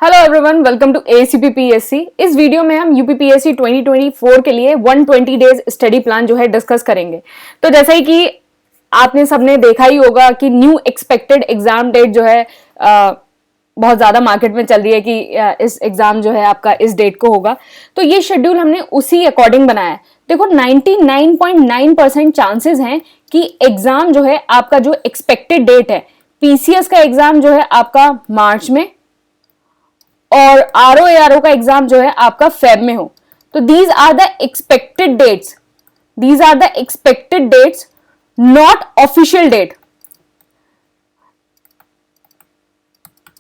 Hello everyone, welcome to ACPPSC। इस video में हम UPPSC 2024 के लिए 120 डेज स्टडी प्लान जो है डिस्कस करेंगे। तो जैसा ही कि आपने सबने देखा ही होगा कि न्यू एक्सपेक्टेड एग्जाम डेट जो है बहुत ज्यादा मार्केट में चल रही है कि इस एग्जाम जो है आपका इस डेट को होगा। तो ये शेड्यूल हमने उसी अकॉर्डिंग बनाया है। देखो 99.9% चांसेस हैं कि एग्जाम जो है आपका जो एक्सपेक्टेड डेट है, PCS का एग्जाम जो है आपका मार्च में और RO-ARO का एग्जाम जो है आपका फेब में हो। तो these are the expected dates, not official date.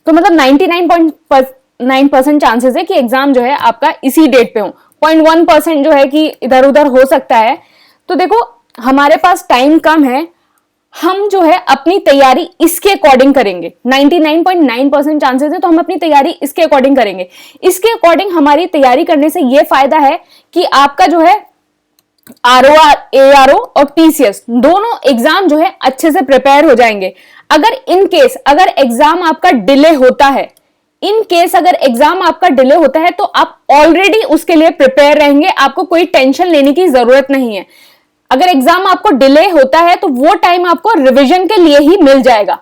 तो मतलब 99.9% चांसेस है कि एग्जाम जो है आपका इसी डेट पे हो। 0.1% जो है कि इधर उधर हो सकता है। तो देखो हमारे पास टाइम कम है, हम जो है अपनी तैयारी इसके अकॉर्डिंग करेंगे। 99.9% चांसेस है तो हम अपनी तैयारी इसके अकॉर्डिंग करेंगे। इसके अकॉर्डिंग हमारी तैयारी करने से यह फायदा है कि आपका जो है RO-ARO और PCS दोनों एग्जाम जो है अच्छे से प्रिपेयर हो जाएंगे। अगर एग्जाम आपका डिले होता है, तो आप ऑलरेडी उसके लिए प्रिपेयर रहेंगे, आपको कोई टेंशन लेने की जरूरत नहीं है। अगर एग्जाम आपको डिले होता है तो वो टाइम आपको रिवीजन के लिए ही मिल जाएगा,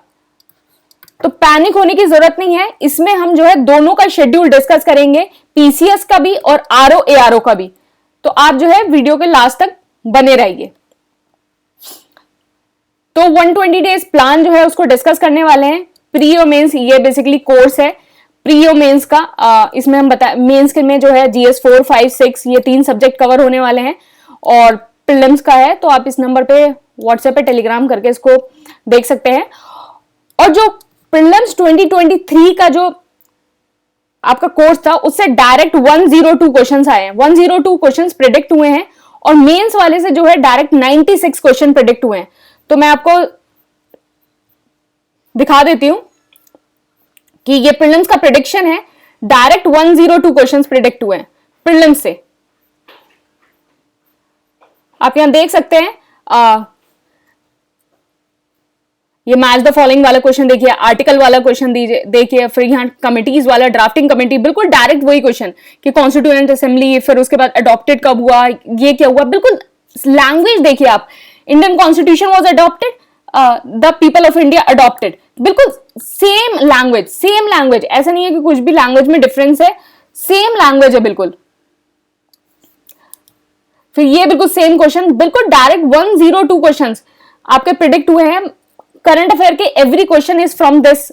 तो पैनिक होने की जरूरत नहीं है। इसमें हम जो है दोनों का शेड्यूल डिस्कस करेंगे, PCS का भी और RO-ARO का भी। तो आप जो है वीडियो के लास्ट तक बने रहिए। तो 120 डेज प्लान जो है उसको डिस्कस करने वाले हैं। प्री और मेंस ये बेसिकली कोर्स है प्री और मेंस का। इसमें हम मेंस में जो है GS 4, 5, 6 ये 3 सब्जेक्ट कवर होने वाले हैं और प्रीलिम्स का है। तो आप इस नंबर पे व्हाट्सएप पे टेलीग्राम करके इसको देख सकते हैं। और जो प्रीलिम्स 2023 का जो आपका कोर्स था उससे डायरेक्ट 102 क्वेश्चंस आए हैं, 102 क्वेश्चंस प्रेडिक्ट हुए हैं और मेंस वाले से जो है डायरेक्ट 96 क्वेश्चन प्रेडिक्ट हुए हैं। तो मैं आपको दिखा देती हूं कि ये प्रीलिम्स का प्रेडिक्शन है, डायरेक्ट 102 क्वेश्चंस प्रेडिक्ट हुए हैं प्रीलिम्स से। आप यहां देख सकते हैं, ये मैच द फॉलोइंग वाला क्वेश्चन देखिए, आर्टिकल वाला क्वेश्चन देखिए, फिर यहाँ कमिटीज वाला, ड्राफ्टिंग कमेटी, बिल्कुल डायरेक्ट वही क्वेश्चन कि कॉन्स्टिट्यूएंट असेंबली, फिर उसके बाद अडॉप्टेड कब हुआ, ये क्या हुआ, बिल्कुल लैंग्वेज देखिए आप। Indian constitution was adopted, the people of India adopted, बिल्कुल सेम लैंग्वेज, ऐसा नहीं है कि कुछ भी लैंग्वेज में डिफरेंस है, सेम लैंग्वेज है बिल्कुल। फिर ये बिल्कुल सेम क्वेश्चन, बिल्कुल डायरेक्ट 102 क्वेश्चंस आपके प्रिडिक्ट हुए हैं। करंट अफेयर के every question is from this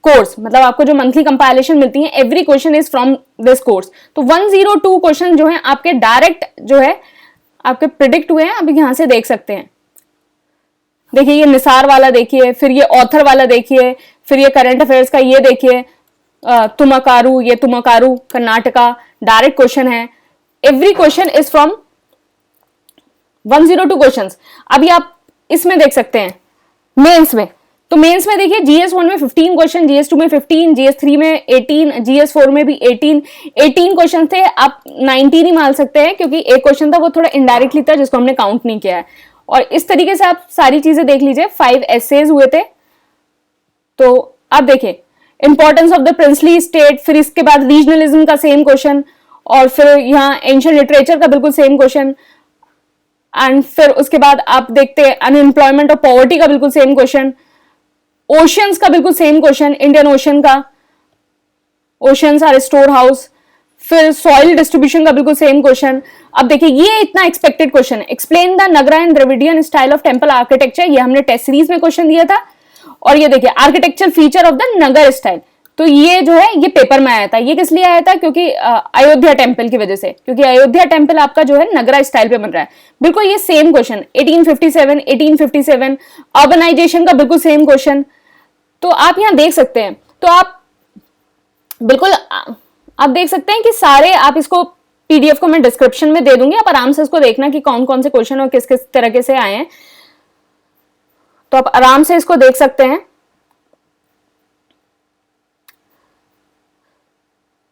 course, मतलब आपको जो मंथली कंपाइलेशन मिलती है every question is from this course. तो 102 क्वेश्चन जो है आपके डायरेक्ट जो है आपके प्रिडिक्ट हुए हैं। आप यहां से देख सकते हैं, देखिए ये निसार वाला देखिए, फिर ये ऑथर वाला देखिए, फिर ये करंट अफेयर्स का ये देखिए, तुमकारू कर्नाटका, डायरेक्ट क्वेश्चन है। Every question is from 102 questions. अभी आप इसमें देख सकते हैं मेंस में, तो मेंस में देखिए GS 1 में 15 क्वेश्चन, GS 2 में 15, GS 3 में 18, GS 4 में भी 18 क्वेश्चन थे। आप 19 ही मान सकते हैं क्योंकि एक क्वेश्चन था वो थोड़ा इनडायरेक्टली था जिसको हमने काउंट नहीं किया है। और इस तरीके से आप सारी चीजें देख लीजिए। 5 एसेज हुए थे। तो आप देखिए importance of the princely state, फिर इसके बाद रीजनलिज्म का सेम क्वेश्चन, और फिर यहाँ एंशिएंट लिटरेचर का बिल्कुल सेम क्वेश्चन, एंड फिर उसके बाद आप देखते हैं अनएम्प्लॉयमेंट और पॉवर्टी का बिल्कुल सेम क्वेश्चन, ओशियंस का बिल्कुल सेम क्वेश्चन, इंडियन ओशन का, ओशियंस आर स्टोर हाउस, फिर सॉइल डिस्ट्रीब्यूशन का बिल्कुल सेम क्वेश्चन। अब देखिए ये इतना एक्सपेक्टेड क्वेश्चन है, explain the Nagara and Dravidian style of temple architecture, ये हमने टेस्ट सीरीज में क्वेश्चन दिया था। और ये देखिए architecture feature of the Nagar style, तो ये जो है ये पेपर में आया था। ये किस लिए आया था? क्योंकि अयोध्या टेम्पल की वजह से, क्योंकि अयोध्या टेम्पल आपका जो है नगरा स्टाइल पे बन रहा है। बिल्कुल ये सेम क्वेश्चन 1857 अर्बनाइजेशन का बिल्कुल सेम क्वेश्चन। तो आप यहां देख सकते हैं, तो आप बिल्कुल आप देख सकते हैं कि सारे, आप इसको PDF को मैं डिस्क्रिप्शन में दे दूंगी, आप आराम से इसको देखना कि कौन कौन से क्वेश्चन और किस किस तरीके से आए हैं। तो आप आराम से इसको देख सकते हैं।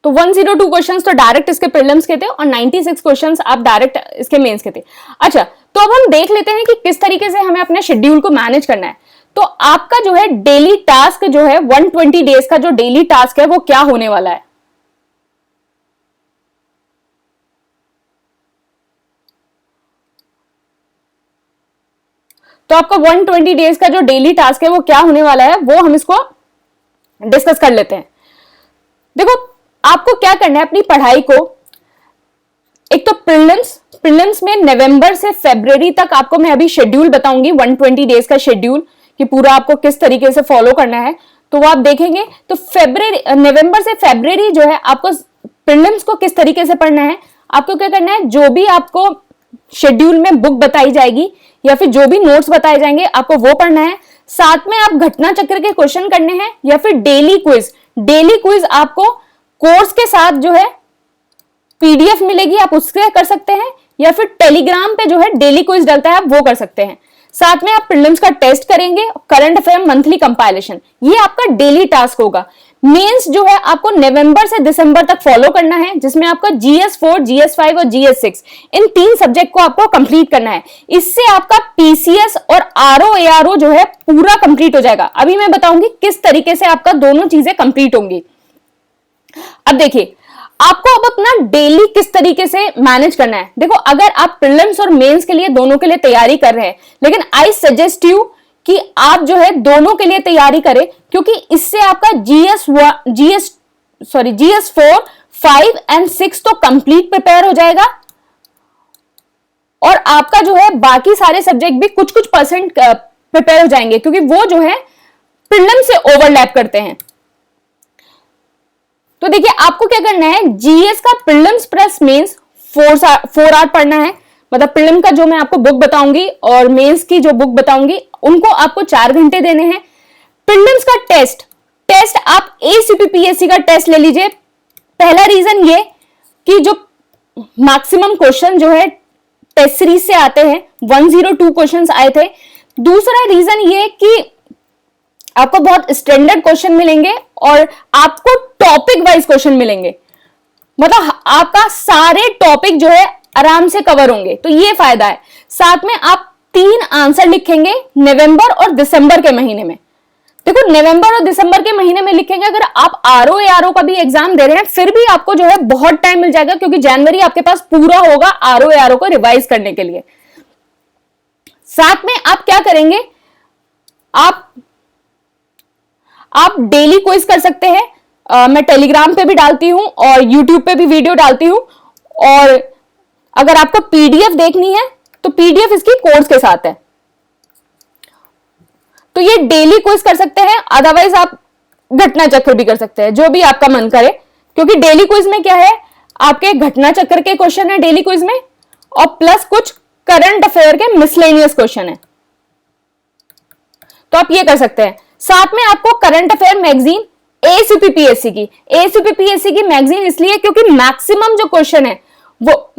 तो 102 क्वेश्चंस तो डायरेक्ट इसके प्रीलिम्स के थे और 96 क्वेश्चंस आप डायरेक्ट इसके मेंस के थे। अच्छा, तो अब हम देख लेते हैं कि किस तरीके से हमें अपने शेड्यूल को मैनेज करना है। तो आपका जो है डेली टास्क जो है 120 डेज का जो डेली टास्क है वो क्या होने वाला है। तो आपका 120 डेज का जो डेली टास्क है वो क्या होने वाला है, वो हम इसको डिस्कस कर लेते हैं। देखो आपको क्या करना है, अपनी पढ़ाई को, एक तो प्रीलिम्स में नवंबर से फरवरी तक आपको मैं अभी शेड्यूल बताऊंगी, 120 डेज का शेड्यूल, कि पूरा आपको किस तरीके से फॉलो करना है, तो वो आप देखेंगे। तो नवंबर से फरवरी जो है आपको प्रीलिम्स को किस तरीके से पढ़ना है, आपको क्या करना है, जो भी आपको शेड्यूल में बुक बताई जाएगी या फिर जो भी नोट्स बताए जाएंगे आपको वो पढ़ना है। साथ में आप घटना चक्र के क्वेश्चन करने हैं या फिर डेली क्विज आपको कोर्स के साथ जो है पीडीएफ मिलेगी, आप उससे कर सकते हैं, या फिर टेलीग्राम पे जो है डेली क्विज डलता है, आप वो कर सकते हैं। साथ में आप प्रीलिम्स का टेस्ट करेंगे, करंट अफेयर मंथली कंपाइलेशन, ये आपका डेली टास्क होगा। मेंस जो है आपको नवंबर से दिसंबर तक फॉलो करना है, जिसमें आपका GS4, GS5 और GS6 इन 3 सब्जेक्ट को आपको कंप्लीट करना है। इससे आपका PCS और RO-ARO जो है पूरा कंप्लीट हो जाएगा। अभी मैं बताऊंगी किस तरीके से आपका दोनों चीजें कंप्लीट होंगी। अब देखिए आपको अब अपना डेली किस तरीके से मैनेज करना है। देखो अगर आप प्रीलिम्स और मेंस के लिए दोनों के लिए तैयारी कर रहे हैं, लेकिन आई सजेस्ट यू कि आप जो है दोनों के लिए तैयारी करें, क्योंकि इससे आपका GS4, 5 एंड 6 तो कंप्लीट प्रिपेयर हो जाएगा, और आपका जो है बाकी सारे सब्जेक्ट भी कुछ परसेंट प्रिपेयर हो जाएंगे, क्योंकि वो जो है प्रीलिम से ओवरलैप करते हैं। तो देखिए आपको क्या करना है, जीएस का प्रीलिम्स प्लस मेंस 4 आवर पढ़ना है। मतलब प्रीलिम का जो मैं आपको बुक बताऊंगी और मेंस की जो बुक बताऊंगी उनको आपको 4 घंटे देने हैं। प्रीलिम्स का टेस्ट आप ACPPSC का टेस्ट ले लीजिए। पहला रीजन ये कि जो मैक्सिमम क्वेश्चन जो है टेस्ट सीरीज से आते हैं, 102 क्वेश्चंस आए थे। दूसरा रीजन ये कि आपको बहुत स्टैंडर्ड क्वेश्चन मिलेंगे और आपको टॉपिक वाइज क्वेश्चन मिलेंगे, मतलब आपका सारे टॉपिक जो है आराम से कवर होंगे, तो ये फायदा है। साथ में आप 3 आंसर लिखेंगे नवंबर और दिसंबर के महीने में। देखो नवंबर और दिसंबर के महीने में लिखेंगे, अगर आप RO-ARO का भी एग्जाम दे रहे हैं फिर भी आपको जो है बहुत टाइम मिल जाएगा, क्योंकि जनवरी आपके पास पूरा होगा RO-ARO को रिवाइज करने के लिए। साथ में आप क्या करेंगे, आप डेली क्विज कर सकते हैं। मैं टेलीग्राम पे भी डालती हूं और यूट्यूब पे भी वीडियो डालती हूं, और अगर आपको पीडीएफ देखनी है तो पीडीएफ इसकी कोर्स के साथ है, तो ये डेली क्विज कर सकते हैं। अदरवाइज आप घटना चक्र भी कर सकते हैं, जो भी आपका मन करे, क्योंकि डेली क्विज में क्या है, आपके घटना चक्र के क्वेश्चन है डेली क्विज में, और प्लस कुछ करंट अफेयर के मिसलेनियस क्वेश्चन है, तो आप ये कर सकते हैं। साथ में आपको करंट अफेयर मैगजीन ACPPSC की मैगजीन इसलिए क्योंकि मैक्सिमम जो क्वेश्चन है वो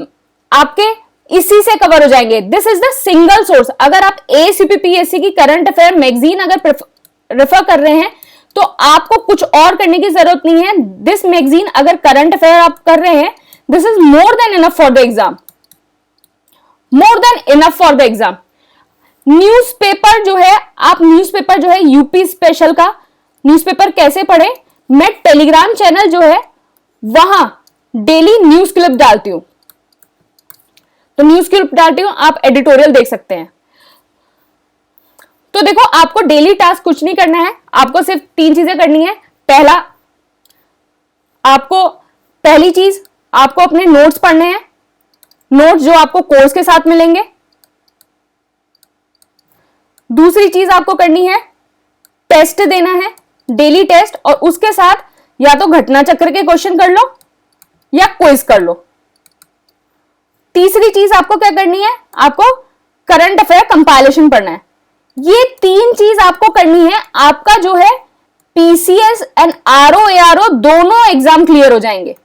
आपके इसी से कवर हो जाएंगे। This is the single source. अगर आप ACPPSC की करंट अफेयर मैगजीन अगर रेफर कर रहे हैं तो आपको कुछ और करने की जरूरत नहीं है। दिस मैगजीन अगर करंट अफेयर आप कर रहे हैं, this is more than enough for the exam, newspaper जो है, आप न्यूज़पेपर जो है यूपी स्पेशल का न्यूज़पेपर कैसे पढ़े, मैं टेलीग्राम चैनल जो है वहां डेली न्यूज क्लिप डालती हूं, तो न्यूज क्लिप डालती हूं, आप एडिटोरियल देख सकते हैं। तो देखो आपको डेली टास्क कुछ नहीं करना है, आपको सिर्फ 3 चीजें करनी है। पहली चीज आपको अपने नोट्स पढ़ने हैं, नोट्स जो आपको कोर्स के साथ मिलेंगे। दूसरी चीज आपको करनी है, टेस्ट देना है, डेली टेस्ट, और उसके साथ या तो घटना चक्र के क्वेश्चन कर लो या क्विज कर लो। तीसरी चीज आपको क्या करनी है, आपको करंट अफेयर कंपाइलेशन पढ़ना है। ये 3 चीज आपको करनी है, आपका जो है PCS एंड RO-ARO दोनों एग्जाम क्लियर हो जाएंगे।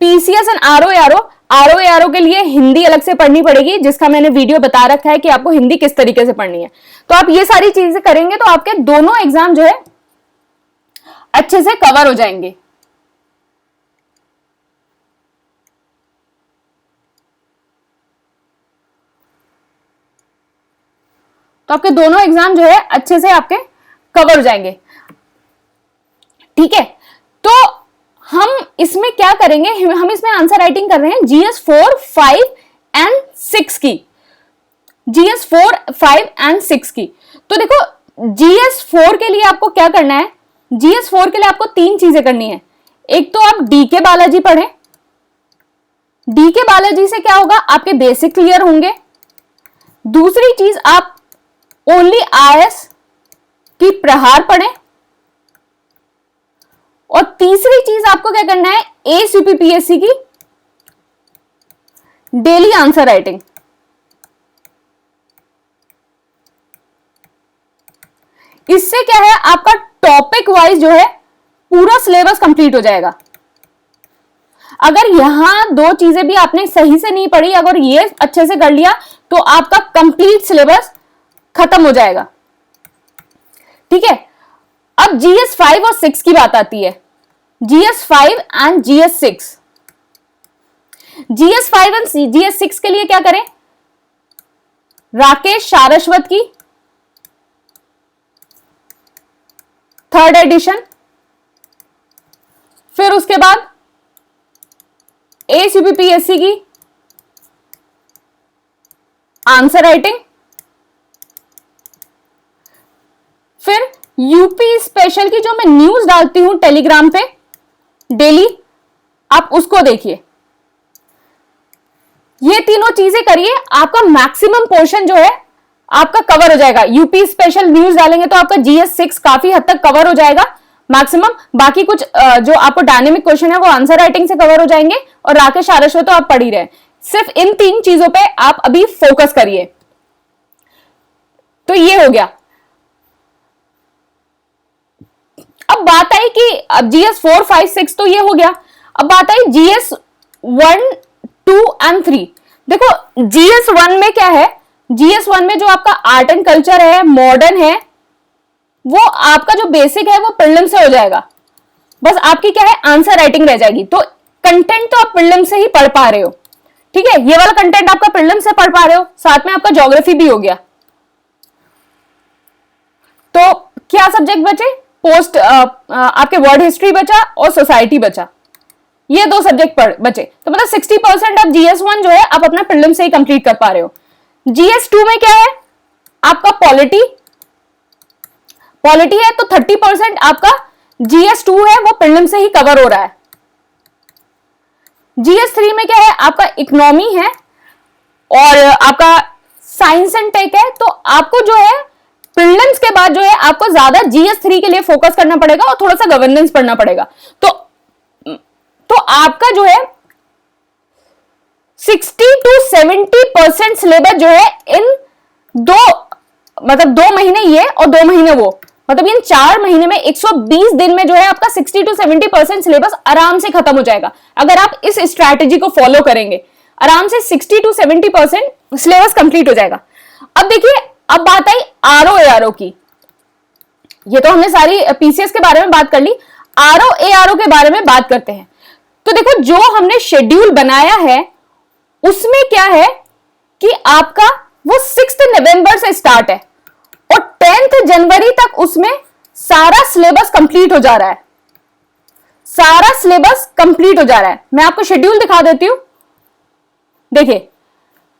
PCS एंड RO-ARO के लिए हिंदी अलग से पढ़नी पड़ेगी, जिसका मैंने वीडियो बता रखा है कि आपको हिंदी किस तरीके से पढ़नी है। तो आप ये सारी चीजें करेंगे तो आपके दोनों एग्जाम जो है अच्छे से कवर हो जाएंगे। तो आपके दोनों एग्जाम जो है अच्छे से आपके कवर हो जाएंगे, ठीक है। तो हम इसमें क्या करेंगे, हम इसमें आंसर राइटिंग कर रहे हैं GS4, 5 एंड 6 की। GS4, 5 एंड 6 की। तो देखो GS4 के लिए आपको क्या करना है, GS4 के लिए आपको 3 चीजें करनी है। एक तो आप DK बालाजी पढ़ें, DK बालाजी से क्या होगा, आपके बेसिक क्लियर होंगे। दूसरी चीज आप ओनली IS की प्रहार पढ़ें, और तीसरी चीज आपको क्या करना है, ACPPSC की डेली आंसर राइटिंग। इससे क्या है, आपका टॉपिक वाइज जो है पूरा सिलेबस कंप्लीट हो जाएगा। अगर यहां 2 चीजें भी आपने सही से नहीं पढ़ी, अगर ये अच्छे से कर लिया तो आपका कंप्लीट सिलेबस खत्म हो जाएगा। ठीक है, अब GS5 और 6 की बात आती है, GS5 and GS6। GS5 and GS6 के लिए क्या करें, राकेश सारस्वत की 3rd एडिशन, फिर उसके बाद ACPPSC की आंसर राइटिंग, फिर यूपी स्पेशल की जो मैं न्यूज डालती हूं टेलीग्राम पे डेली, आप उसको देखिए। ये तीनों चीजें करिए, आपका मैक्सिमम पोर्शन जो है आपका कवर हो जाएगा। यूपी स्पेशल न्यूज डालेंगे तो आपका GS6 काफी हद तक कवर हो जाएगा मैक्सिमम। बाकी कुछ जो आपको डायनेमिक क्वेश्चन है वो आंसर राइटिंग से कवर हो जाएंगे, और राकेश सारस्वत तो आप पढ़ ही रहे। सिर्फ इन 3 चीजों पे आप अभी फोकस करिए। तो ये हो गया। अब बात आई कि अब GS4, 5, 6 तो ये हो गया। अब बात आई GS1, 2 एंड 3। देखो GS1 में क्या है, GS1 में जो आपका आर्ट एंड कल्चर है, मॉडर्न है, वो आपका जो बेसिक है वो प्रीलिम से हो जाएगा। बस आपकी क्या है, आंसर राइटिंग रह जाएगी। तो कंटेंट तो आप प्रीलिम से ही पढ़ पा रहे हो। ठीक है, ये वाला कंटेंट आपका प्रीलिम से पढ़ पा रहे हो, साथ में आपका ज्योग्राफी भी हो गया। तो क्या सब्जेक्ट बचे, पोस्ट आपके वर्ड हिस्ट्री बचा और सोसाइटी बचा, ये 2 सब्जेक्ट बचे। तो मतलब 60% आप GS1 जो है आप अपना प्रीलिम से ही कंप्लीट कर पा रहे हो। GS2 में क्या है, आपका पॉलिटी है, तो 30% आपका GS2 है वो प्रीलिम से ही कवर हो रहा है। GS3 में क्या है, आपका इकोनॉमी है और आपका साइंस एंड टेक है। तो आपको जो है प्रीलिम्स के बाद जो है आपको ज्यादा GS3 के लिए फोकस करना पड़ेगा और थोड़ा सा गवर्नेंस पढ़ना पड़ेगा। तो आपका जो है 60 to 70% सिलेबस जो है इन 2 महीने ये और 2 महीने वो, मतलब इन 4 महीने में 120 दिन में जो है आपका 60 to 70% सिलेबस आराम से खत्म हो जाएगा। अगर आप इस स्ट्रैटेजी को फॉलो करेंगे, आराम से 60 to 70% सिलेबस कंप्लीट हो जाएगा। अब देखिए, अब बात आई RO-ARO की। ये तो हमने सारी PCS के बारे में बात कर ली, RO-ARO के बारे में बात करते हैं। तो देखो, जो हमने शेड्यूल बनाया है उसमें क्या है कि आपका वो 6 नवंबर से स्टार्ट है और 10 जनवरी तक उसमें सारा सिलेबस कंप्लीट हो जा रहा है। सारा सिलेबस कंप्लीट हो जा रहा है। मैं आपको शेड्यूल दिखा देती हूं। देखिए,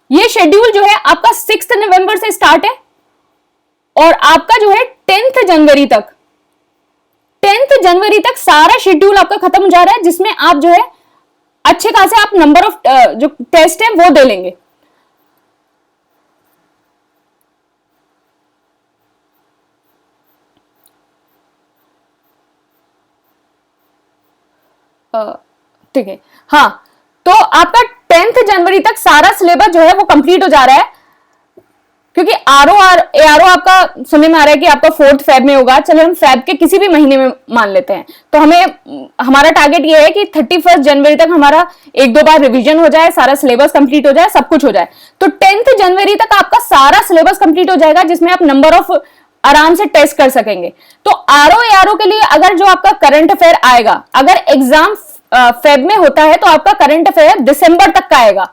ये शेड्यूल जो है आपका 6 नवंबर से स्टार्ट है और आपका जो है 10 जनवरी तक सारा शेड्यूल आपका खत्म हो जा रहा है, जिसमें आप जो है अच्छे खासे आप नंबर ऑफ जो टेस्ट है वो दे लेंगे। ठीक है, हाँ, तो आपका 10 जनवरी तक सारा सिलेबस जो है वो कंप्लीट हो जा रहा है, क्योंकि RO-ARO आपका सुनने में आ रहा है कि आपका 4 फेब में होगा। चलिए हम फेब के किसी भी महीने में मान लेते हैं। तो हमारा टारगेट ये है कि 31 जनवरी तक हमारा 1-2 बार रिवीजन हो जाए, सारा सिलेबस कंप्लीट हो जाए, सब कुछ हो जाए। तो 10 जनवरी तक आपका सारा सिलेबस कंप्लीट हो जाएगा, जिसमें आप नंबर ऑफ आराम से टेस्ट कर सकेंगे। तो RO-ARO के लिए अगर जो आपका करंट अफेयर आएगा, अगर एग्जाम फेब में होता है तो आपका करंट अफेयर दिसंबर तक का आएगा।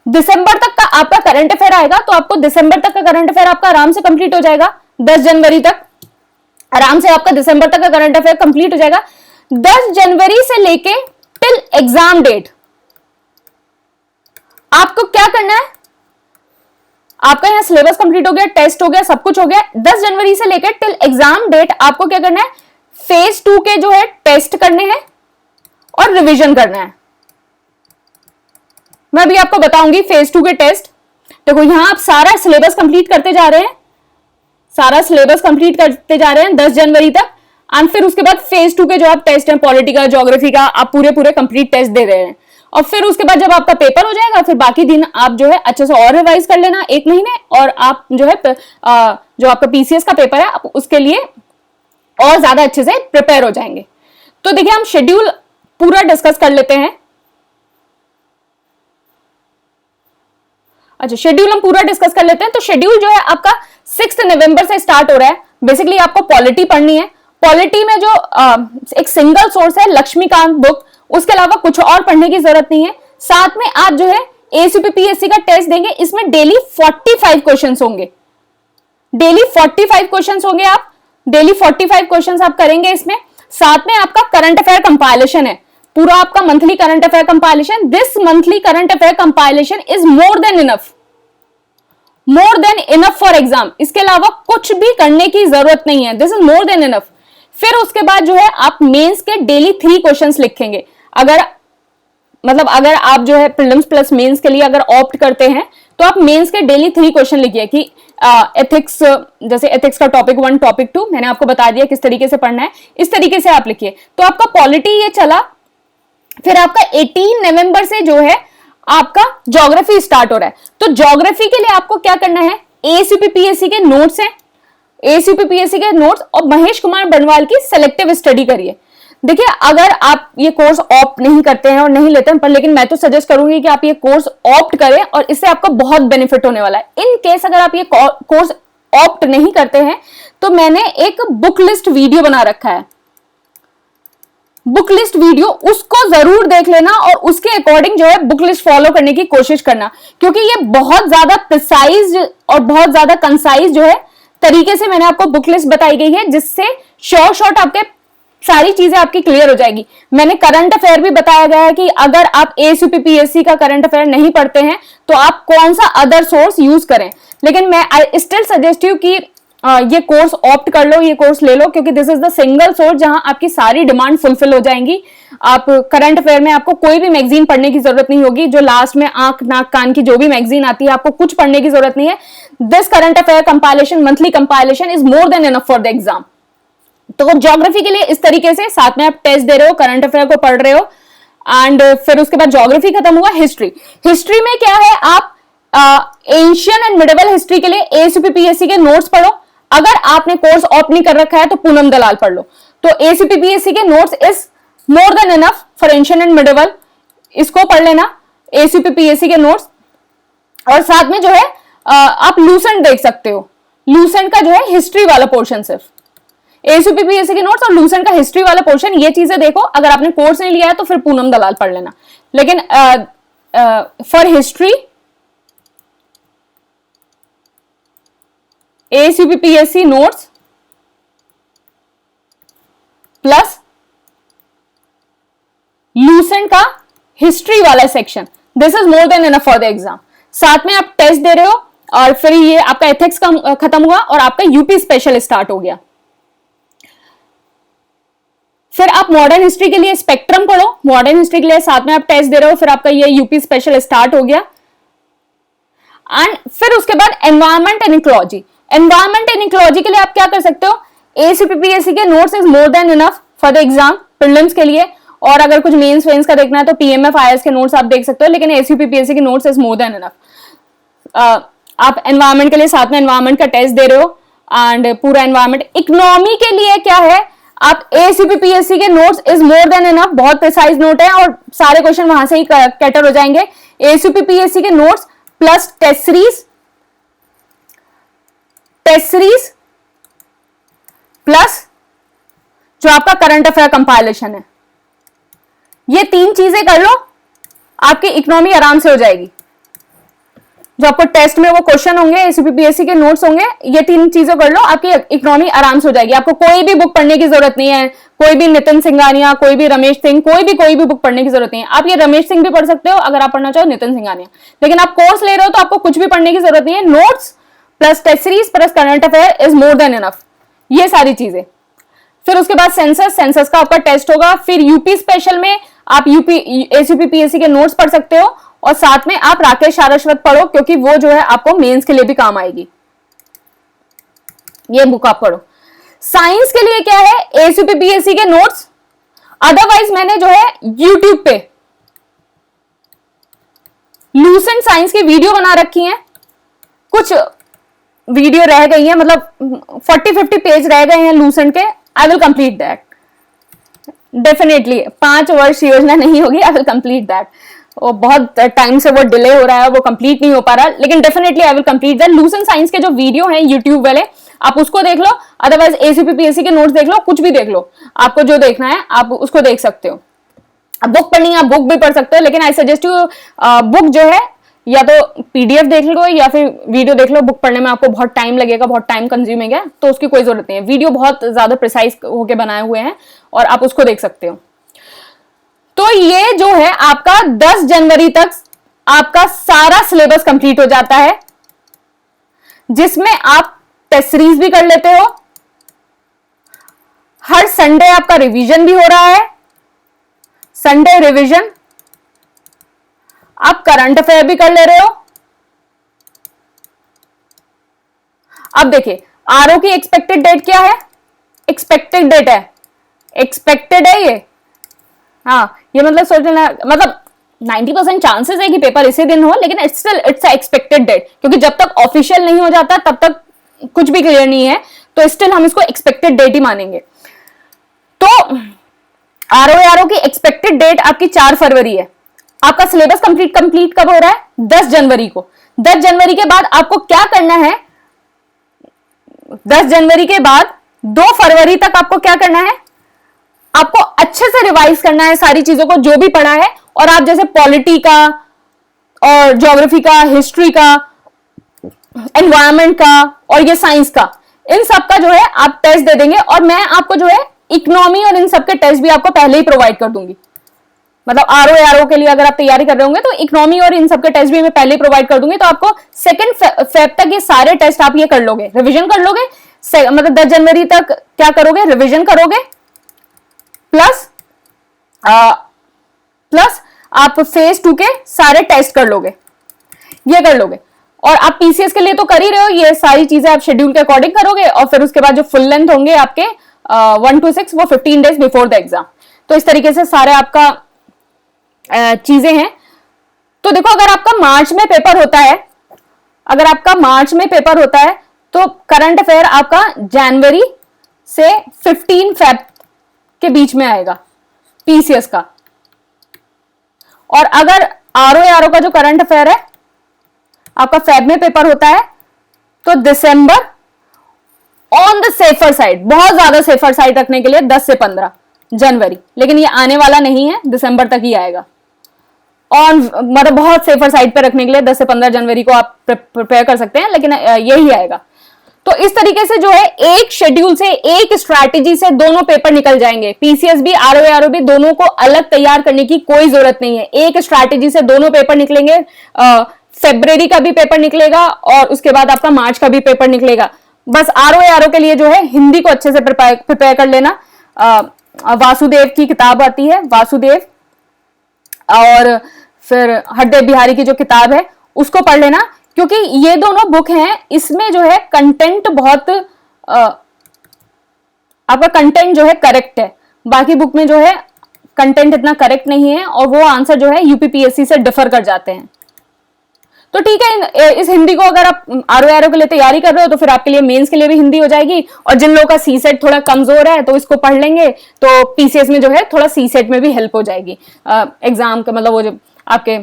दिसंबर तक का आपका करंट अफेयर आएगा, तो आपको दिसंबर तक का करंट अफेयर आपका आराम से कंप्लीट हो जाएगा। 10 जनवरी तक आराम से आपका दिसंबर तक का करंट अफेयर कंप्लीट हो जाएगा। 10 जनवरी से लेके टिल एग्जाम डेट आपको क्या करना है, आपका यहाँ सिलेबस कंप्लीट हो गया, टेस्ट हो गया, सब कुछ हो गया। 10 जनवरी से लेकर टिल एग्जाम डेट आपको क्या करना है, फेज 2 के जो है टेस्ट करने हैं और रिवीजन करना है। मैं अभी आपको बताऊंगी फेज 2 के टेस्ट। देखो यहां आप सारा सिलेबस कंप्लीट करते जा रहे हैं, सारा सिलेबस कंप्लीट करते जा रहे हैं 10 जनवरी तक, एंड फिर उसके बाद फेज 2 के जो आप टेस्ट हैं पॉलिटिकल ज्योग्राफी का, आप पूरे कंप्लीट टेस्ट दे रहे हैं। और फिर उसके बाद जब आपका पेपर हो जाएगा, फिर बाकी दिन आप जो है अच्छे से और रिवाइज कर लेना 1 महीने, और आप जो है जो आपका पीसीएस का पेपर है आप उसके लिए और ज्यादा अच्छे से प्रिपेयर हो जाएंगे। तो देखिए हम शेड्यूल पूरा डिस्कस कर लेते हैं। अच्छा, शेड्यूल हम पूरा डिस्कस कर लेते हैं। तो शेड्यूल जो है आपका 6 नवंबर से स्टार्ट हो रहा है। बेसिकली आपको पॉलिटी पढ़नी है। पॉलिटी में जो एक सिंगल सोर्स है लक्ष्मीकांत बुक, उसके अलावा कुछ और पढ़ने की जरूरत नहीं है। साथ में आप जो है एसीपीपीएससी का टेस्ट देंगे, इसमें डेली 45 क्वेश्चंस होंगे, डेली 45 क्वेश्चंस होंगे, आप डेली 45 क्वेश्चंस आप करेंगे इसमें। साथ में आपका करंट अफेयर कंपाइलेशन है, पूरा आपका monthly current affair compilation. This monthly current affair compilation is more than enough for exam. इसके अलावा कुछ भी करने की जरूरत नहीं है, this is more than enough. फिर उसके बाद जो है आप मेंस के डेली 3 क्वेश्चंस लिखेंगे। अगर आप जो है प्रीलिम्स प्लस मेंस के लिए अगर ऑप्ट करते हैं तो आप मेंस के डेली 3 क्वेश्चन लिखिए कि एथिक्स, जैसे एथिक्स का टॉपिक 1 टॉपिक 2 मैंने आपको बता दिया किस तरीके से पढ़ना है, इस तरीके से आप लिखिए। तो आपका पॉलिटी ये चला। फिर आपका 18 नवंबर से जो है आपका ज्योग्राफी स्टार्ट हो रहा है। तो ज्योग्राफी के लिए आपको क्या करना है, एसीपीपीएससी के नोट्स हैं, एसीपीपीएससी के नोट्स और महेश कुमार बनवाल की सिलेक्टिव स्टडी करिए। देखिए अगर आप ये कोर्स ऑप्ट नहीं करते हैं और नहीं लेते हैं, पर लेकिन मैं तो सजेस्ट करूंगी कि आप ये कोर्स ऑप्ट करें और इससे आपको बहुत बेनिफिट होने वाला है। इन केस अगर आप ये कोर्स ऑप्ट नहीं करते हैं तो मैंने एक बुक लिस्ट वीडियो बना रखा है, बुक लिस्ट वीडियो, उसको जरूर देख लेना और उसके अकॉर्डिंग जो है बुक लिस्ट फॉलो करने की कोशिश करना, क्योंकि ये बहुत ज्यादा प्रिसाइज और बहुत ज्यादा कंसाइज जो है तरीके से मैंने आपको बुक लिस्ट बताई गई है, जिससे शॉर्ट आपके सारी चीजें आपकी क्लियर हो जाएगी। मैंने करंट अफेयर भी बताया गया है कि अगर आप एसीपीपीएससी का करंट अफेयर नहीं पढ़ते हैं तो आप कौन सा अदर सोर्स यूज करें। लेकिन मैं आई स्टिल सजेस्ट यू कि ये कोर्स ऑप्ट कर लो, ये कोर्स ले लो, क्योंकि this is the single source जहां आपकी सारी डिमांड फुलफिल हो जाएंगी। आप करंट अफेयर में आपको कोई भी मैगजीन पढ़ने की जरूरत नहीं होगी, जो लास्ट में आंख नाक कान की जो भी मैगजीन आती है आपको कुछ पढ़ने की जरूरत नहीं है। This current affair compilation, monthly compilation is more than enough for the exam. तो ज्योग्राफी के लिए इस तरीके से, साथ में आप टेस्ट दे रहे हो, करंट अफेयर को पढ़ रहे हो, एंड फिर उसके बाद ज्योग्राफी खत्म हुआ। हिस्ट्री में क्या है, आप एंशियंट एंड मिडिवल हिस्ट्री के लिए एसीपीपीएससी के नोट्स पढ़ो। अगर आपने कोर्स ऑप्ट नहीं कर रखा है तो पूनम दलाल पढ़ लो। तो एसीपीपीएससी के notes is more than enough for ancient and medieval, इसको पढ़ लेना एसीपीपीएससी के नोट्स। और साथ में जो है आप लूसेंट देख सकते हो, लूसेंट का जो है हिस्ट्री वाला पोर्शन, सिर्फ एसीपीपीएससी के नोट्स और लूसेंट का हिस्ट्री वाला पोर्शन, ये चीजें देखो। अगर आपने कोर्स नहीं लिया है तो फिर पूनम दलाल पढ़ लेना। लेकिन for history ACPPSC notes plus Lucent का हिस्ट्री वाला section, this is more than enough for the exam. साथ में आप टेस्ट दे रहे हो और फिर ये आपका एथिक्स का खत्म हुआ और आपका यूपी स्पेशल स्टार्ट हो गया। फिर आप मॉडर्न हिस्ट्री के लिए स्पेक्ट्रम पढ़ो, मॉडर्न हिस्ट्री के लिए साथ में आप टेस्ट दे रहे हो, फिर आपका ये यूपी स्पेशल स्टार्ट हो गया। एंड फिर उसके बाद environment and ecology, environment and ecology के लिए आप क्या कर सकते हो, एसीपीपीएससी के notes is more than enough for the exam prelims के लिए। और अगर कुछ मेंस वेंस का देखना है तो पीएमएफ आईएएस के नोट्स आप देख सकते हो, लेकिन एसीपीपीएससी के notes is more than enough. आप एनवायरमेंट के लिए साथ में एनवायरमेंट का टेस्ट दे रहे हो एंड पूरा एनवायरमेंट। इकोनॉमी के लिए क्या है, आप एसीपीपीएससी के notes is more than enough, बहुत प्रिसाइज नोट है और सारे क्वेश्चन वहां से ही कैटर हो जाएंगे। एसीपीपीएससी के notes plus test series plus जो आपका करंट अफेयर कंपाइलेशन है, ये 3 चीजें कर लो, आपकी इकोनॉमी आराम से हो जाएगी। जो आपको टेस्ट में वो क्वेश्चन होंगे, एसीपीपीएससी के नोट्स होंगे, ये 3 चीजें कर लो, आपकी इकोनॉमी आराम से हो जाएगी। आपको कोई भी बुक पढ़ने की जरूरत नहीं है, कोई भी नितिन सिंघानिया, कोई भी रमेश सिंह, कोई भी बुक पढ़ने की जरूरत नहीं है। आप ये रमेश सिंह भी पढ़ सकते हो अगर आप पढ़ना चाहो, नितिन सिंघानिया, लेकिन आप कोर्स ले रहे हो तो आपको कुछ भी पढ़ने की जरूरत नहीं है। Notes plus test series plus current affair is more than enough, ये सारी चीजें। फिर उसके बाद सेंसस का आपका टेस्ट होगा। फिर यूपी स्पेशल में आप एसीपीपीएससी के नोट्स पढ़ सकते हो, और साथ में आप राकेश सारस्वत पढ़ो, क्योंकि वो जो है आपको मेंस के लिए भी काम आएगी, ये बुक आप पढ़ो। साइंस के लिए क्या है, एसीपीपीएससी के नोट्स। अदरवाइज मैंने जो है यूट्यूब पे लूसेंट साइंस की वीडियो बना रखी है, कुछ वीडियो रह गई है, मतलब 40-50 पेज रह गए हैं लूसेंट के। I will complete that definitely. 5 वर्ष योजना नहीं होगी, आई विल कंप्लीट दैट। वो बहुत टाइम से वो डिले हो रहा है, वो कंप्लीट नहीं हो पा रहा, लेकिन definitely I will complete that. Lucent science के जो वीडियो हैं यूट्यूब वाले, आप उसको देख लो, अदरवाइज एसीपीपीएससी के नोट्स देख लो, कुछ भी देख लो, आपको जो देखना है आप उसको देख सकते हो। अब बुक पढ़नी है, आप बुक भी पढ़ सकते हो, लेकिन आई सजेस्ट यू बुक जो है या तो पीडीएफ देख लो या फिर वीडियो देख लो। बुक पढ़ने में आपको बहुत टाइम लगेगा, बहुत टाइम कंज्यूमिंग है, तो उसकी कोई जरूरत नहीं है। वीडियो बहुत ज्यादा प्रिसाइज होके बनाए हुए हैं और आप उसको देख सकते हो। तो ये जो है आपका 10 जनवरी तक आपका सारा सिलेबस कंप्लीट हो जाता है, जिसमें आप टेस्ट सीरीज भी कर लेते हो। हर संडे आपका रिवीजन भी हो रहा है, संडे रिवीजन। आप करंट अफेयर भी कर ले रहे हो। अब देखिए आरओ की एक्सपेक्टेड डेट क्या है, एक्सपेक्टेड डेट है, एक्सपेक्टेड है ये। हाँ, ये मतलब सोचना, मतलब 90% चांसेस है कि पेपर इसी दिन हो, लेकिन इट्स एक्सपेक्टेड डेट, क्योंकि जब तक ऑफिशियल नहीं हो जाता तब तक कुछ भी क्लियर नहीं है, तो स्टिल हम इसको एक्सपेक्टेड डेट ही मानेंगे। तो आरओ की एक्सपेक्टेड डेट आपकी 4 फरवरी है। आपका सिलेबस कंप्लीट कब हो रहा है, 10 जनवरी को। 10 जनवरी के बाद आपको क्या करना है, 10 जनवरी के बाद 2 फरवरी तक आपको क्या करना है, आपको अच्छे से रिवाइज करना है सारी चीजों को जो भी पढ़ा है। और आप जैसे पॉलिटी का और ज्योग्राफी का, हिस्ट्री का, एनवायरमेंट का और ये साइंस का, इन सब का जो है आप टेस्ट दे देंगे। और मैं आपको जो है इकोनॉमी और इन सब के टेस्ट भी आपको पहले ही प्रोवाइड कर दूंगी। मतलब आरओ के लिए अगर आप तैयारी कर रहे होंगे तो इकोनॉमी और इन सब के टेस्ट भी मैं पहले ही प्रोवाइड कर दूंगी। तो आपको 2 फेब तक ये सारे टेस्ट आप ये कर लोगे, रिवीजन कर लोगे। मतलब 10 जनवरी तक क्या करोगे, रिवीजन करोगे, प्लस आप फेज 2 के सारे टेस्ट कर लोगे, ये कर लोगे। और आप पीसीएस के लिए तो कर ही रहे हो, ये सारी चीजें आप शेड्यूल के अकॉर्डिंग करोगे। और फिर उसके बाद जो फुल लेंथ होंगे आपके 1 to 6, वो 15 डेज बिफोर द एग्जाम। तो इस तरीके से सारे आपका चीजें हैं। तो देखो अगर आपका मार्च में पेपर होता है, अगर आपका मार्च में पेपर होता है तो करंट अफेयर आपका जनवरी से 15 फेब के बीच में आएगा पीसीएस का। और अगर आरओ का जो करंट अफेयर है आपका फेब में पेपर होता है तो दिसंबर, ऑन द सेफर साइड, बहुत ज्यादा सेफर साइड रखने के लिए 10 से 15 जनवरी, लेकिन ये आने वाला नहीं है, दिसंबर तक ही आएगा। ऑन मतलब बहुत सेफर साइड पे रखने के लिए 10 से 15 जनवरी को आप प्रिपेयर कर सकते हैं, लेकिन यही आएगा। तो इस तरीके से जो है एक शेड्यूल से, एक स्ट्रैटेजी से दोनों पेपर निकल जाएंगे। पीसीएस भी आरओ भी, दोनों को अलग तैयार करने की कोई जरूरत नहीं है, एक स्ट्रैटेजी से दोनों पेपर निकलेंगे। फरवरी का भी पेपर निकलेगा और उसके बाद आपका मार्च का भी पेपर निकलेगा। बस आरओ के लिए जो है हिंदी को अच्छे से प्रिपेयर कर लेना। वासुदेव की किताब आती है, वासुदेव, और फिर हरदेव बिहारी की जो किताब है उसको पढ़ लेना, क्योंकि ये दोनों बुक हैं, इसमें जो है कंटेंट बहुत आपका कंटेंट जो है करेक्ट है। बाकी बुक में जो है कंटेंट इतना करेक्ट नहीं है और वो आंसर जो है यूपीपीएससी से डिफर कर जाते हैं। तो ठीक है, इस हिंदी को अगर आप आरओ के लिए तैयारी कर रहे हो तो फिर आपके लिए मेंस के लिए भी हिंदी हो जाएगी। और जिन लोगों का सी सेट थोड़ा कमजोर है तो इसको पढ़ लेंगे, तो पीसीएस में जो है थोड़ा सी सेट में भी हेल्प हो जाएगी एग्जाम का, मतलब वो जो आपके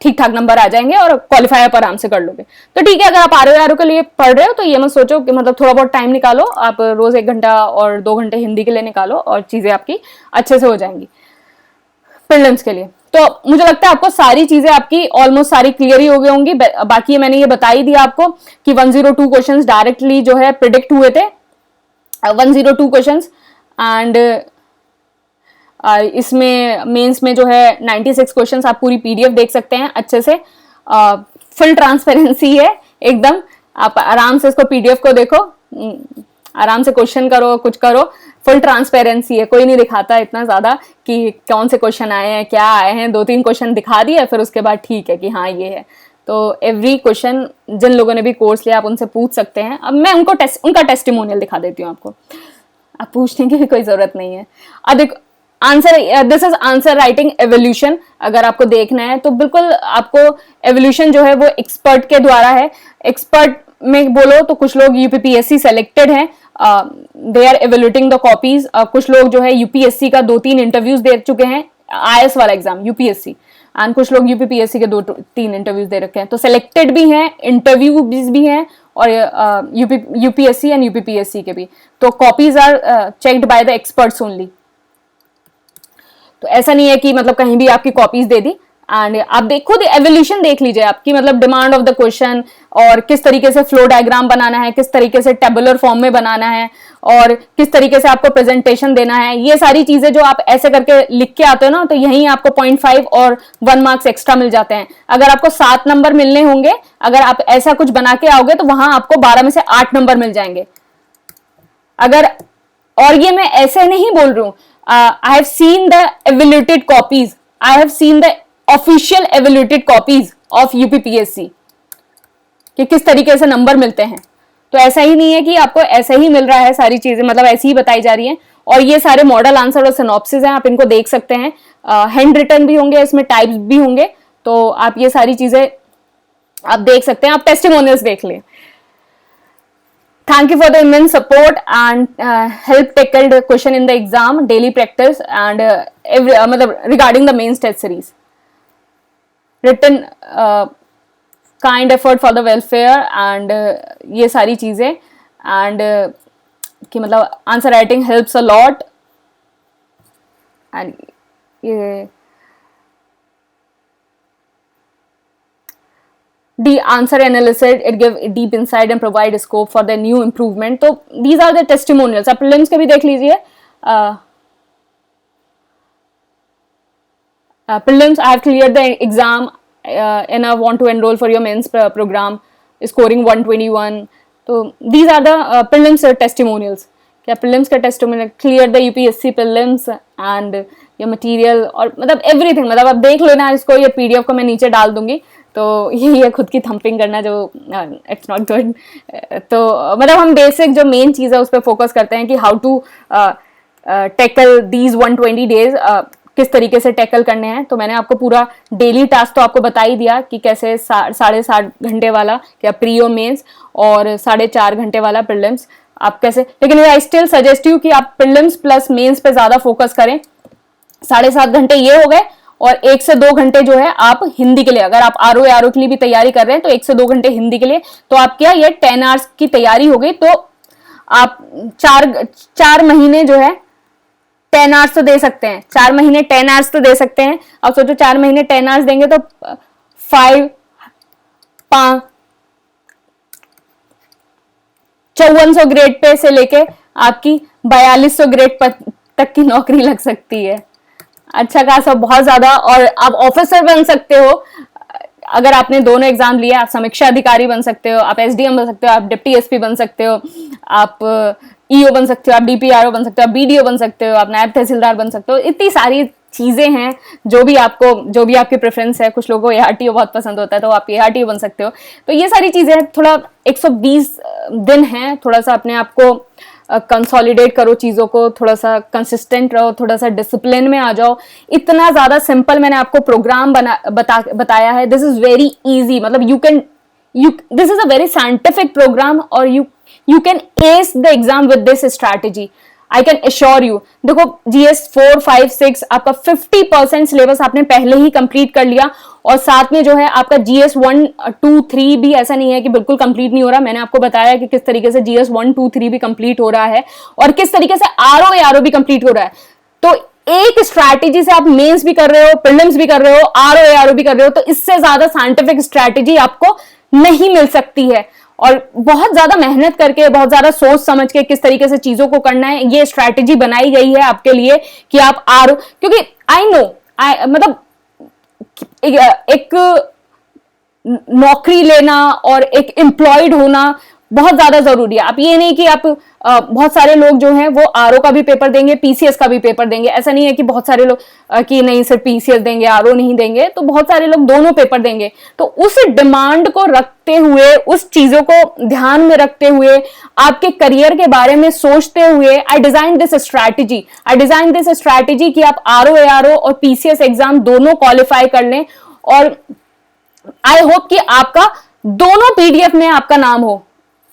ठीक ठाक नंबर आ जाएंगे और क्वालिफाई आप आराम से कर लोगे। तो ठीक है, अगर आप आरओ के लिए पढ़ रहे हो तो ये मत सोचो कि मतलब थोड़ा बहुत टाइम निकालो, आप रोज 1 घंटा और 2 घंटे हिंदी के लिए निकालो और चीजें आपकी अच्छे से हो जाएंगी प्रीलिम्स के लिए। तो मुझे लगता है आपको सारी चीजें आपकी ऑलमोस्ट सारी क्लियर ही हो गई होंगी। बाकी मैंने ये बता ही दिया आपको कि 102 क्वेश्चंस डायरेक्टली जो है प्रिडिक्ट हुए थे, 102 क्वेश्चंस। एंड इसमें मेंस में जो है 96 क्वेश्चंस, आप पूरी पीडीएफ देख सकते हैं अच्छे से, फुल ट्रांसपेरेंसी है एकदम। आप आराम से इसको पीडीएफ को देखो, आराम से क्वेश्चन करो, कुछ करो, फुल ट्रांसपेरेंसी है। कोई नहीं दिखाता इतना ज्यादा कि कौन से क्वेश्चन आए हैं, क्या आए हैं, 2-3 क्वेश्चन दिखा दिए फिर उसके बाद ठीक है कि हाँ ये है। तो एवरी क्वेश्चन जिन लोगों ने भी कोर्स लिया आप उनसे पूछ सकते हैं। अब मैं उनका टेस्टिमोनियल दिखा देती हूँ आपको, आप पूछने की भी कोई जरूरत नहीं है। अब देखो answer, this is answer writing evolution. अगर आपको देखना है तो बिल्कुल आपको एवोल्यूशन जो है वो एक्सपर्ट के द्वारा है। एक्सपर्ट में बोलो तो कुछ लोग यूपीपीएससी सेलेक्टेड हैं, दे आर एवोल्यूटिंग द कॉपीज। कुछ लोग जो है यूपीएससी का 2-3 इंटरव्यूज दे चुके हैं, आईएएस वाला एग्जाम यूपीएससी, एंड कुछ लोग यूपीपीएससी के 2-3 इंटरव्यूज दे रखे हैं। तो सेलेक्टेड भी हैं, इंटरव्यू भी हैं, और यूपीएससी एंड यूपीपीएससी के भी। तो copies are checked by the experts only. तो ऐसा नहीं है कि मतलब कहीं भी आपकी कॉपीज दे दी। एंड आप खुद एवोल्यूशन देख लीजिए आपकी, मतलब डिमांड ऑफ द क्वेश्चन, और किस तरीके से फ्लो डायग्राम बनाना है, किस तरीके से टेबुलर फॉर्म में बनाना है, और किस तरीके से आपको प्रेजेंटेशन देना है। ये सारी चीजें जो आप ऐसे करके लिख के आते हो ना, तो यहीं आपको 0.5 और 1 मार्क्स एक्स्ट्रा मिल जाते हैं। अगर आपको 7 नंबर मिलने होंगे, अगर आप ऐसा कुछ बना के आओगे तो वहां आपको 12 में से 8 नंबर मिल जाएंगे। अगर, और ये मैं ऐसे नहीं बोल रही हूं, I have seen the evaluated copies. I have seen the official evaluated copies of UPPSC कि किस तरीके से नंबर मिलते हैं। तो ऐसा ही नहीं है कि आपको ऐसा ही मिल रहा है, सारी चीजें मतलब ऐसी ही बताई जा रही हैं। और ये सारे मॉडल आंसर और सिनॉप्सिस हैं, आप इनको देख सकते हैं। हैंड रिटन भी होंगे, इसमें टाइप्स भी होंगे, तो आप ये सारी चीजें आप देख सकते हैं। आप टेस्टिमोनियल्स देख लें। Thank you for the immense support and help tackled question in the exam, daily practice and मतलब regarding the mains test series. Written kind effort for the welfare and ये सारी चीजें and कि मतलब answer writing helps a lot and ये the answer analysis, it give deep insight and provide scope for the new improvement. तो these are the testimonials. आप prelims के भी देख लीजिए। Prelims, I have cleared the exam and I want to enroll for your mains program, scoring 121. तो these are the prelims testimonials. क्या prelims का testimonial, clear the UPSC prelims and your material, और मतलब everything, मतलब आप देख लेना इसको, ये PDF को मैं नीचे डाल दूंगी। तो यही है खुद की थंपिंग करना, जो इट्स नॉट गुड। तो मतलब हम बेसिक जो मेन चीज़ है उस पर फोकस करते हैं कि how to tackle these 120 days, किस तरीके से टैकल करने हैं। तो मैंने आपको पूरा डेली टास्क तो आपको बता ही दिया कि कैसे 7.5 घंटे वाला क्या प्रीओ मेंस और 4.5 घंटे वाला प्रीलिम्स आप कैसे, लेकिन आई स्टिल सजेस्ट यू कि आप प्रीलिम्स प्लस मेंस पे ज्यादा फोकस करें। 7.5 घंटे ये हो गए, और 1 से 2 घंटे जो है आप हिंदी के लिए, अगर आप आरओ के लिए भी तैयारी कर रहे हैं तो 1 से 2 घंटे हिंदी के लिए। तो आप क्या, ये 10 आवर्स की तैयारी हो गई। तो आप 4 महीने जो है 10 आवर्स तो दे सकते हैं, 4 महीने 10 आवर्स तो दे सकते हैं। अब सोचो 4 महीने 10 आवर्स देंगे तो 5400 ग्रेड पे से लेके आपकी 4200 ग्रेड तक की नौकरी लग सकती है। अच्छा खासा, बहुत ज्यादा। और आप ऑफिसर बन सकते हो अगर आपने दोनों एग्जाम लिए। आप समीक्षा अधिकारी बन सकते हो, आप एसडीएम बन सकते हो, आप डिप्टी एसपी बन सकते हो, आप ईओ बन सकते हो, आप डीपीआरओ बन सकते हो, आप बीडीओ बन सकते हो, आप नायब तहसीलदार बन सकते हो। इतनी सारी चीजें हैं, जो भी आपकी प्रेफरेंस है। कुछ लोगों को एआरटीओ बहुत पसंद होता है तो आप एआरटीओ बन सकते हो। तो ये सारी चीजें थोड़ा 120 दिन है, थोड़ा सा अपने आप को कंसोलिडेट करो चीजों को, थोड़ा सा कंसिस्टेंट रहो, थोड़ा सा डिसिप्लिन में आ जाओ। इतना ज्यादा सिंपल मैंने आपको प्रोग्राम बताया है। दिस इज वेरी इजी, मतलब this is a very scientific program और you can ace the exam with this strategy, I can assure you. देखो GS 4, 5, 6 आपका 50% सिलेबस आपने पहले ही कंप्लीट कर लिया, और साथ में जो है आपका GS 1, 2, 3 भी ऐसा नहीं है कि बिल्कुल कंप्लीट नहीं हो रहा। मैंने आपको बताया कि किस तरीके से GS 1, 2, 3 भी कंप्लीट हो रहा है, और किस तरीके से आरओ भी कंप्लीट हो रहा है। तो एक स्ट्रैटेजी से आप मेंस भी कर रहे हो, प्रीलिम्स भी कर रहे हो, आरओ एआरओ भी कर रहे हो, तो इससे ज्यादा साइंटिफिक स्ट्रैटेजी आपको नहीं मिल सकती है। और बहुत ज्यादा मेहनत करके, बहुत ज्यादा सोच समझ के किस तरीके से चीजों को करना है, ये स्ट्रैटेजी बनाई गई है आपके लिए कि आप आरओ, क्योंकि आई नो मतलब एक नौकरी लेना और एक एम्प्लॉयड होना बहुत ज्यादा जरूरी है। आप ये नहीं कि आप बहुत सारे लोग जो हैं वो आरओ का भी पेपर देंगे, पीसीएस का भी पेपर देंगे, ऐसा नहीं है कि बहुत सारे लोग कि नहीं सिर्फ पीसीएस देंगे आरओ नहीं देंगे, तो बहुत सारे लोग दोनों पेपर देंगे। तो उस डिमांड को रखते हुए, उस चीजों को ध्यान में रखते हुए, आपके करियर के बारे में सोचते हुए आई डिजाइन दिस स्ट्रैटेजी कि आप आरओ एआरओ और पीसीएस एग्जाम दोनों क्वालिफाई कर लें। और आई होप कि आपका दोनों पीडीएफ में आपका नाम हो,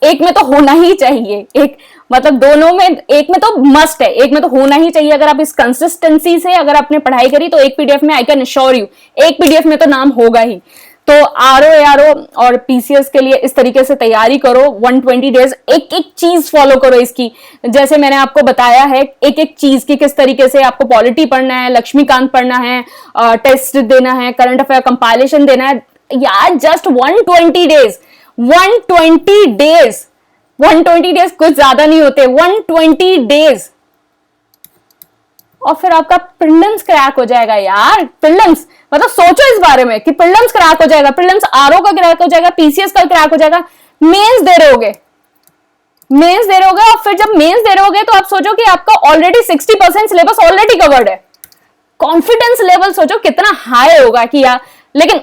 एक में तो होना ही चाहिए, एक मतलब दोनों में, एक में तो मस्ट है, एक में तो होना ही चाहिए। अगर आप इस कंसिस्टेंसी से अगर आपने पढ़ाई करी तो एक पीडीएफ में आई कैन अश्योर यू एक पीडीएफ में तो नाम होगा ही। तो आरओ एआरओ और पीसीएस के लिए इस तरीके से तैयारी करो, 120 डेज एक एक चीज फॉलो करो इसकी। जैसे मैंने आपको बताया है एक एक चीज की, किस तरीके से आपको पॉलिटी पढ़ना है, लक्ष्मीकांत पढ़ना है, टेस्ट देना है, करंट अफेयर कंपाइलेशन देना है यार। जस्ट 120 डेज 120 डेज कुछ ज्यादा नहीं होते, 120 डेज और फिर आपका प्रीलिम्स क्रैक हो जाएगा यार। प्रीलिम्स मतलब सोचो इस बारे में कि प्रीलिम्स क्रैक हो जाएगा, प्रीलिम्स आरओ का क्रैक हो जाएगा, पीसीएस का क्रैक हो जाएगा, मेंस दे रहे होगे और फिर जब मेंस दे रहे होगे तो आप सोचो कि आपका ऑलरेडी 60% सिलेबस ऑलरेडी कवर्ड है। कॉन्फिडेंस लेवल सोचो कितना हाई होगा कि यार, लेकिन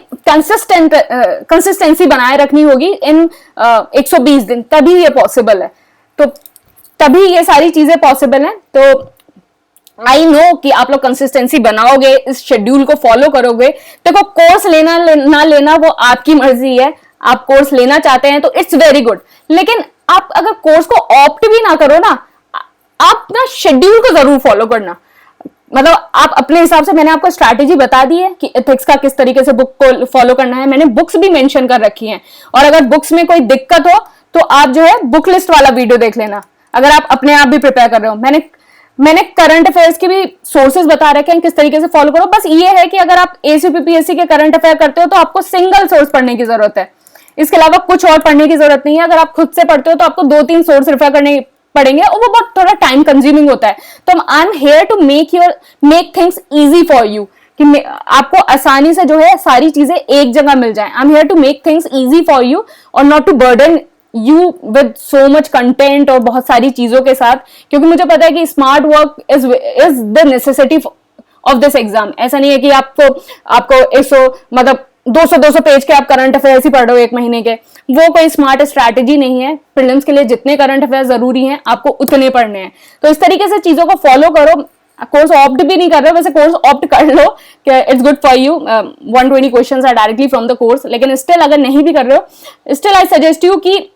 कंसिस्टेंसी बनाए रखनी होगी इन 120 दिन, तभी ये पॉसिबल है। तो तभी ये सारी चीजें पॉसिबल हैं। तो आई नो कि आप लोग कंसिस्टेंसी बनाओगे, इस शेड्यूल को फॉलो करोगे। देखो कोर्स लेना ना लेना वो आपकी मर्जी है, आप कोर्स लेना चाहते हैं तो इट्स वेरी गुड, लेकिन आप अगर कोर्स को ऑप्ट भी ना करो ना, आप ना शेड्यूल को जरूर फॉलो करना। मतलब आप अपने हिसाब से, मैंने आपको स्ट्रैटेजी बता दी है कि एथिक्स का किस तरीके से बुक को फॉलो करना है, मैंने बुक्स भी मेंशन कर रखी हैं। और अगर बुक्स में कोई दिक्कत हो तो आप जो है बुक लिस्ट वाला वीडियो देख लेना, अगर आप अपने आप भी प्रिपेयर कर रहे हो। मैंने करंट अफेयर्स के भी सोर्सेज बता रखे हैं किस तरीके से फॉलो करो। बस ये है कि अगर आप एसीपीपीएससी के करंट अफेयर करते हो तो आपको सिंगल सोर्स पढ़ने की जरूरत है, इसके अलावा कुछ और पढ़ने की जरूरत नहीं है। अगर आप खुद से पढ़ते हो तो आपको 2-3 सोर्स रेफर करने पढ़ेंगे और वो बहुत थोड़ा टाइम कंज्यूमिंग होता है। तो I am here to make things easy for you, कि आपको आसानी से जो है सारी चीजें एक जगह मिल जाए। I am here to make things easy for you और not to burden you with so much content और बहुत सारी चीजों के साथ, क्योंकि मुझे पता है कि smart work is the necessity of this exam. ऐसा नहीं है कि आपको 100 मतलब 200 पेज के आप करंट अफेयर्स ही पढ़ रहे हो एक महीने के, वो कोई स्मार्ट स्ट्रैटेजी नहीं है। प्रीलिम्स के लिए जितने करंट अफेयर्स जरूरी हैं आपको उतने पढ़ने हैं। तो इस तरीके से चीजों को फॉलो करो। कोर्स ऑप्ट भी नहीं कर रहे हो, वैसे कोर्स ऑप्ट कर लो, it's good for you. 120 questions are directly from the course. लेकिन स्टिल अगर नहीं भी कर रहे हो, स्टिल आई सजेस्ट यू कि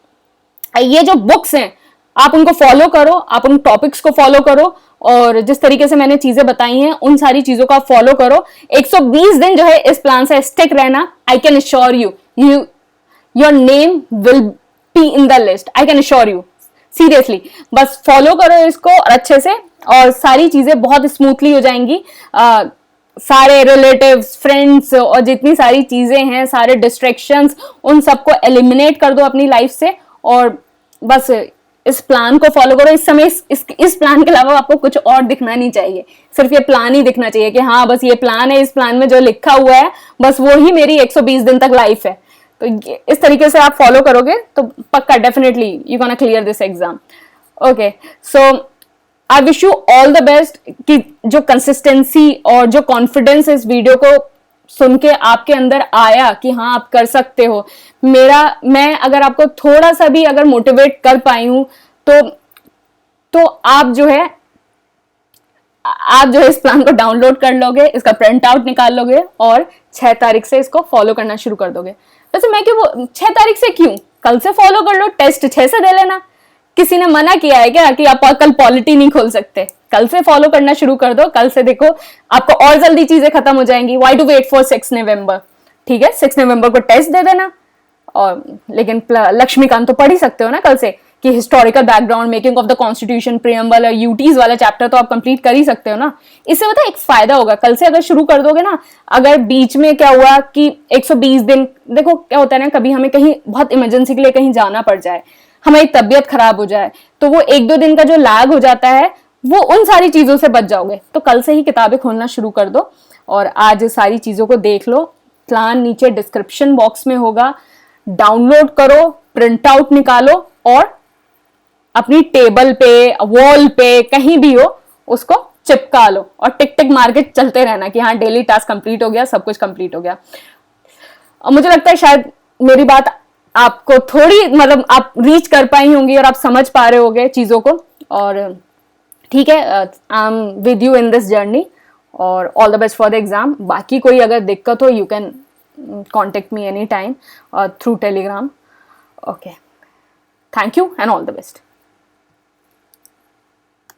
ये जो बुक्स हैं आप उनको फॉलो करो, आप उन टॉपिक्स को फॉलो करो और जिस तरीके से मैंने चीजें बताई हैं उन सारी चीजों को आप फॉलो करो। 120 दिन जो है इस प्लान से स्टिक रहना। I can assure you your name will be in the list, I can assure you seriously. बस फॉलो करो इसको अच्छे से और सारी चीजें बहुत स्मूथली हो जाएंगी। सारे रिलेटिव्स, फ्रेंड्स और जितनी सारी चीजें हैं, सारे डिस्ट्रैक्शंस, उन सबको एलिमिनेट कर दो अपनी लाइफ से और बस इस प्लान को फॉलो करो। इस समय इस प्लान के अलावा आपको कुछ और दिखना नहीं चाहिए, सिर्फ ये प्लान ही दिखना चाहिए कि हाँ बस ये प्लान है, इस प्लान में जो लिखा हुआ है बस वो ही मेरी 120 दिन तक लाइफ है। तो इस तरीके से आप फॉलो करोगे तो पक्का definitely you gonna clear this exam. Okay, so I wish you all the best कि जो कंसिस्टेंसी और जो कॉन्फिडेंस इस वीडियो को सुन के आपके अंदर आया कि हाँ आप कर सकते हो। मैं अगर आपको थोड़ा सा भी अगर मोटिवेट कर पाई हूं तो आप जो है इस प्लान को डाउनलोड कर लोगे, इसका प्रिंट आउट निकाल लोगे और 6 तारीख से इसको फॉलो करना शुरू कर दोगे। वैसे मैं क्यों 6 तारीख से क्यों, कल से फॉलो कर लो, टेस्ट 6 से दे लेना। किसी ने मना किया है क्या कि आप कल पॉलिटी नहीं खोल सकते? कल से फॉलो करना शुरू कर दो। कल से देखो आपको और जल्दी चीजें खत्म हो जाएंगी। वाई टू वेट फॉर 6 नवंबर? ठीक है, 6 नवंबर को टेस्ट दे देना। और लेकिन लक्ष्मीकांत तो पढ़ ही सकते हो ना कल से, कि historical background, making of the constitution, preamble और यूटीज वाला चैप्टर तो आप कंप्लीट कर ही सकते हो ना। इससे पता है एक फायदा होगा, कल से अगर शुरू कर दोगे ना, अगर बीच में क्या हुआ कि 120 दिन, देखो क्या होता है ना, कभी हमें कहीं बहुत इमरजेंसी के लिए कहीं जाना पड़ जाए, हमारी तबीयत खराब हो जाए, तो वो 1-2 दिन का जो लैग हो जाता है वो उन सारी चीजों से बच जाओगे। तो कल से ही किताबें खोलना शुरू कर दो और आज सारी चीजों को देख लो। प्लान नीचे डिस्क्रिप्शन बॉक्स में होगा, डाउनलोड करो, प्रिंट आउट निकालो और अपनी टेबल पे, वॉल पे, कहीं भी हो उसको चिपका लो और टिक टिक मार के चलते रहना कि हाँ डेली टास्क कंप्लीट हो गया, सब कुछ कंप्लीट हो गया। और मुझे लगता है शायद मेरी बात आपको थोड़ी, मतलब आप रीच कर पाई होंगी और आप समझ पा रहे होंगे चीजों को। और ठीक है, I am with you in this journey और all the best for the exam. बाकी कोई अगर दिक्कत हो, you can contact me any time through Telegram. Okay, thank you and all the best.